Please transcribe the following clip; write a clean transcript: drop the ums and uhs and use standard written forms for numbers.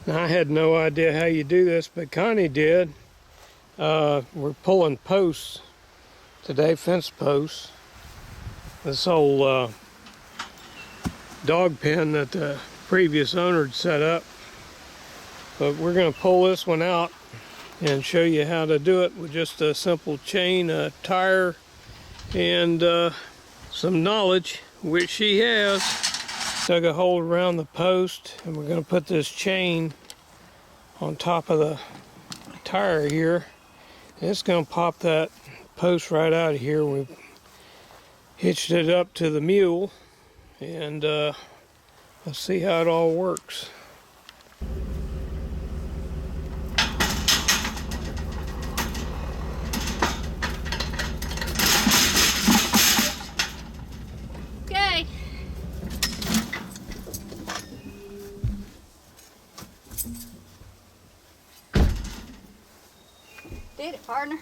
Now, I had no idea how you do this, but Connie did. We're pulling posts today, fence posts. This old dog pen that the previous owner had set up. But we're going to pull this one out and show you how to do it with just a simple chain, a tire, and some knowledge, which she has. Dug a hole around the post, and we're going to put this chain on top of the tire here. And it's going to pop that post right out of here. We've hitched it up to the mule, and let's see how it all works. Okay. Did it, partner.